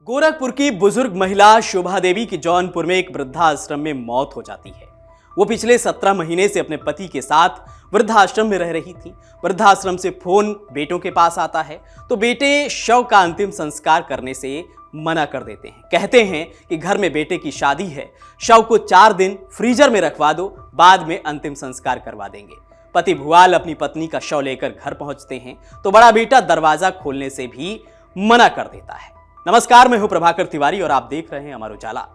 गोरखपुर की बुजुर्ग महिला शोभा देवी की जौनपुर में एक वृद्धाश्रम में मौत हो जाती है। वो पिछले 17 महीने से अपने पति के साथ वृद्धाश्रम में रह रही थी। वृद्धाश्रम से फोन बेटों के पास आता है तो बेटे शव का अंतिम संस्कार करने से मना कर देते हैं। कहते हैं कि घर में बेटे की शादी है, शव को 4 दिन फ्रीजर में रखवा दो, बाद में अंतिम संस्कार करवा देंगे। पति भुआल अपनी पत्नी का शव लेकर घर पहुंचते हैं तो बड़ा बेटा दरवाजा खोलने से भी मना कर देता है। नमस्कार, मैं हूं प्रभाकर तिवारी और आप देख रहे हैं अमर उजाला।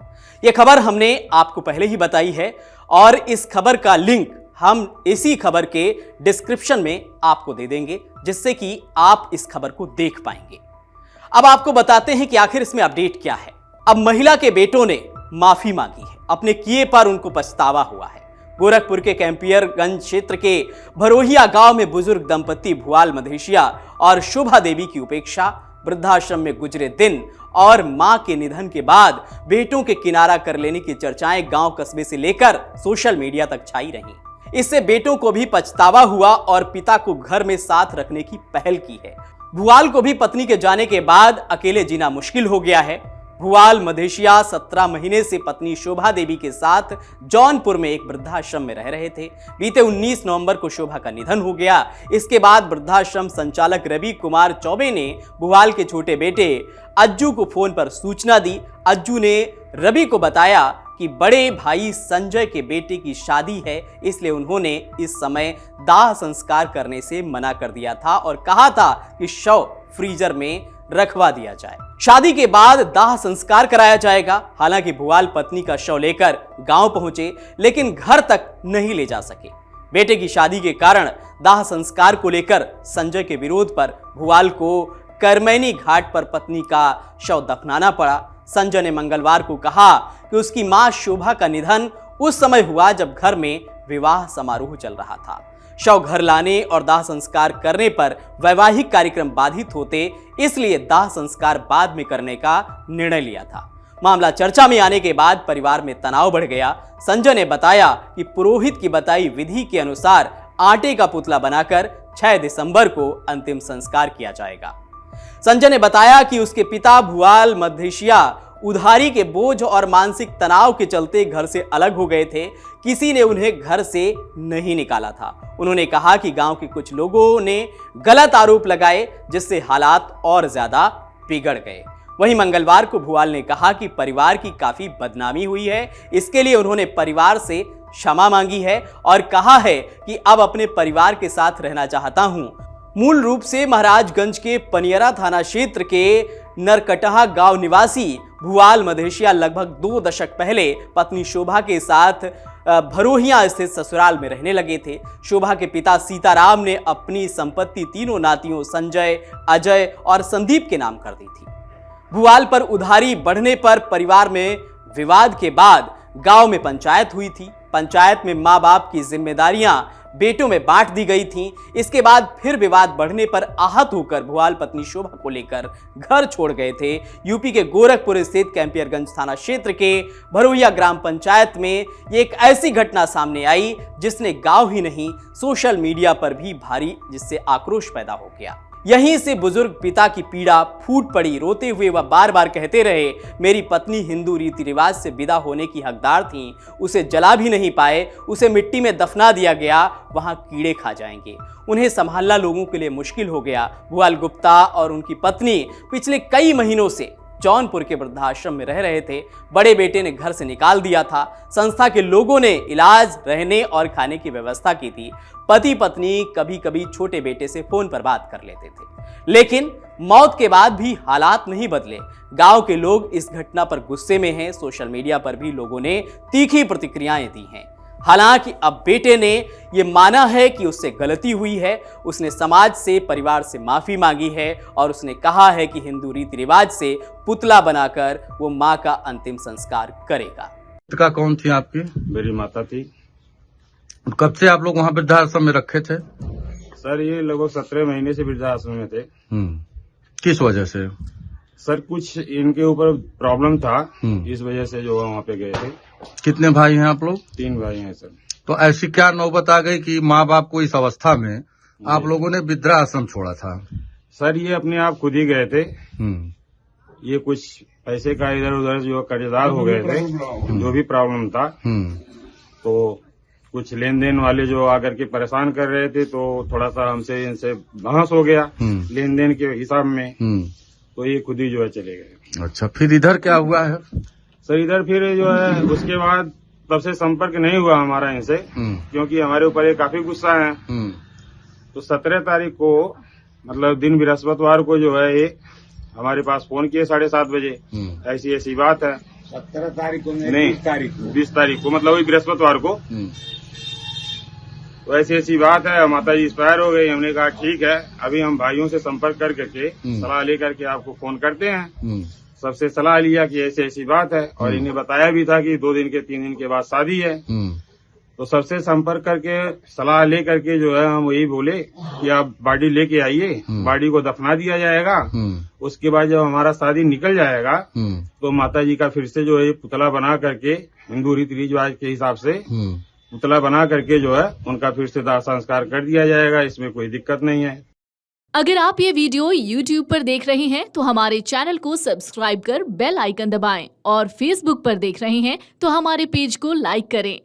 यह खबर हमने आपको पहले ही बताई है और इस खबर का लिंक हम इसी खबर के डिस्क्रिप्शन में आपको दे देंगे, जिससे कि आप इस खबर को देख पाएंगे। अब आपको बताते हैं कि आखिर इसमें अपडेट क्या है। अब महिला के बेटों ने माफी मांगी है, अपने किए पर उनको पछतावा हुआ है। गोरखपुर के कैंपियरगंज क्षेत्र के भरोहिया गांव में बुजुर्ग दंपति भुआल मधेशिया और शोभा देवी की उपेक्षा, वृद्धाश्रम में गुजरे दिन और मां के निधन के बाद बेटों के किनारा कर लेने की चर्चाएं गांव कस्बे से लेकर सोशल मीडिया तक छाई रहीं। इससे बेटों को भी पछतावा हुआ और पिता को घर में साथ रखने की पहल की है। भुआल को भी पत्नी के जाने के बाद अकेले जीना मुश्किल हो गया है। भुआल मधेशिया 17 महीने से पत्नी शोभा देवी के साथ जौनपुर में एक वृद्धाश्रम में रह रहे थे। बीते 19 नवंबर को शोभा का निधन हो गया। इसके बाद वृद्धाश्रम संचालक रवि कुमार चौबे ने भुआल के छोटे बेटे अज्जू को फोन पर सूचना दी। अज्जू ने रवि को बताया कि बड़े भाई संजय के बेटे की शादी है, इसलिए उन्होंने इस समय दाह संस्कार करने से मना कर दिया था और कहा था कि शव फ्रीजर में रखवा दिया जाए। शादी के बाद दाह संस्कार कराया जाएगा। हालांकि भुआल पत्नी का शव लेकर गांव पहुंचे, लेकिन घर तक नहीं ले जा सके। बेटे की शादी के कारण दाह संस्कार को लेकर संजय के विरोध पर भुआल को करमैनी घाट पर पत्नी का शव दफनाना पड़ा। संजय ने मंगलवार को कहा कि उसकी मां शोभा का निधन उस समय हुआ जब घर में विवाह समारोह चल रहा था। शव घर लाने और दाह संस्कार करने पर वैवाहिक कार्यक्रम बाधित होते, इसलिए दाह संस्कार बाद में करने का निर्णय लिया था। मामला चर्चा में आने के बाद परिवार में तनाव बढ़ गया। संजय ने बताया कि पुरोहित की बताई विधि के अनुसार आटे का पुतला बनाकर 6 दिसंबर को अंतिम संस्कार किया जाएगा। संजय ने बताया कि उसके पिता भुआल मधेशिया उधारी के बोझ और मानसिक तनाव के चलते घर से अलग हो गए थे। किसी ने उन्हें घर से नहीं निकाला था। उन्होंने कहा कि गांव के कुछ लोगों ने गलत आरोप लगाए, जिससे हालात और ज्यादा बिगड़ गए। वहीं मंगलवार को भुआल ने कहा कि परिवार की काफी बदनामी हुई है, इसके लिए उन्होंने परिवार से क्षमा मांगी है और कहा है कि अब अपने परिवार के साथ रहना चाहता हूं। मूल रूप से महाराजगंज के पनियरा थाना क्षेत्र के नरकटहा गांव निवासी भुआल मधेशिया लगभग 2 दशक पहले पत्नी शोभा के साथ भरोहिया स्थित ससुराल में रहने लगे थे। शोभा के पिता सीताराम ने अपनी संपत्ति तीनों नातियों संजय, अजय और संदीप के नाम कर दी थी। भुआल पर उधारी बढ़ने पर परिवार में विवाद के बाद गांव में पंचायत हुई थी। पंचायत में मां बाप की जिम्मेदारियां बेटों में बांट दी गई थी। इसके बाद फिर विवाद बढ़ने पर आहत होकर भुआल पत्नी शोभा को लेकर घर छोड़ गए थे। यूपी के गोरखपुर स्थित कैंपियरगंज थाना क्षेत्र के भरोहिया ग्राम पंचायत में एक ऐसी घटना सामने आई जिसने गांव ही नहीं सोशल मीडिया पर भी भारी जिससे आक्रोश पैदा हो गया। यहीं से बुजुर्ग पिता की पीड़ा फूट पड़ी। रोते हुए वह बार बार कहते रहे, मेरी पत्नी हिंदू रीति रिवाज से विदा होने की हकदार थी, उसे जला भी नहीं पाए, उसे मिट्टी में दफना दिया गया, वहां कीड़े खा जाएंगे, उन्हें संभालना लोगों के लिए मुश्किल हो गया। भुआल गुप्ता और उनकी पत्नी पिछले कई महीनों से जौनपुर के वृद्धाश्रम में रह रहे थे। बड़े बेटे ने घर से निकाल दिया था। संस्था के लोगों ने इलाज, रहने और खाने की व्यवस्था की थी। पति पत्नी कभी कभी छोटे बेटे से फोन पर बात कर लेते थे, लेकिन मौत के बाद भी हालात नहीं बदले। गांव के लोग इस घटना पर गुस्से में हैं। सोशल मीडिया पर भी लोगों ने तीखी प्रतिक्रियाएं दी हैं। हालांकि अब बेटे ने यह माना है कि उससे गलती हुई है। उसने समाज से, परिवार से माफी मांगी है और उसने कहा है कि हिंदू रीति रिवाज से पुतला बनाकर वो मां का अंतिम संस्कार करेगा। का कौन थी आपकी? मेरी माता थी। कब से आप लोग वहाँ वृद्धाश्रम में रखे थे? सर ये लगभग 17 महीने से वृद्धाश्रम में थे। किस वजह से? सर कुछ इनके ऊपर प्रॉब्लम था, इस वजह से जो वहाँ पे गए थे। कितने भाई हैं आप लोग? 3 भाई हैं सर। तो ऐसी क्या नौबत आ गई कि माँ बाप को इस अवस्था में आप लोगों ने वृद्धाश्रम छोड़ा था? सर ये अपने आप खुद ही गए थे। ये कुछ पैसे का इधर उधर जो कर्जदार हो गए थे, जो भी प्रॉब्लम था, तो कुछ लेन देन वाले जो आकर के परेशान कर रहे थे, तो थोड़ा सा हमसे इनसे बहस हो गया लेन देन के हिसाब में, तो ये खुद ही जो है चले गए। अच्छा, फिर इधर क्या हुआ है? सर इधर फिर जो है उसके बाद तब से संपर्क नहीं हुआ हमारा इनसे, क्योंकि हमारे ऊपर ये काफी गुस्सा है। तो 17 तारीख को मतलब दिन बृहस्पतिवार को जो है ये हमारे पास फोन किए 7:30 बजे, ऐसी ऐसी बात है। 17 तारीख को नहीं, 20 तारीख को मतलब वही बृहस्पतिवार को। तो ऐसी ऐसी बात है, माता जी एक्सपायर हो गई। हमने कहा ठीक है, अभी हम भाइयों से संपर्क करके सलाह लेकर के आपको फोन करते हैं। सबसे सलाह लिया कि ऐसी ऐसी बात है, और इन्हें बताया भी था कि 2 दिन के 3 दिन के बाद शादी है। तो सबसे संपर्क करके सलाह ले करके जो है हम वही बोले कि आप बॉडी लेके आइए, बॉडी को दफना दिया जाएगा। उसके बाद जब हमारा शादी निकल जाएगा तो माता जी का फिर से जो है पुतला बना करके हिंदू रीति रिवाज के हिसाब से पुतला बना करके जो है उनका फिर से दाह संस्कार कर दिया जाएगा। इसमें कोई दिक्कत नहीं है। अगर आप ये वीडियो YouTube पर देख रहे हैं तो हमारे चैनल को सब्सक्राइब कर बेल आइकन दबाएं, और Facebook पर देख रहे हैं तो हमारे पेज को लाइक करें।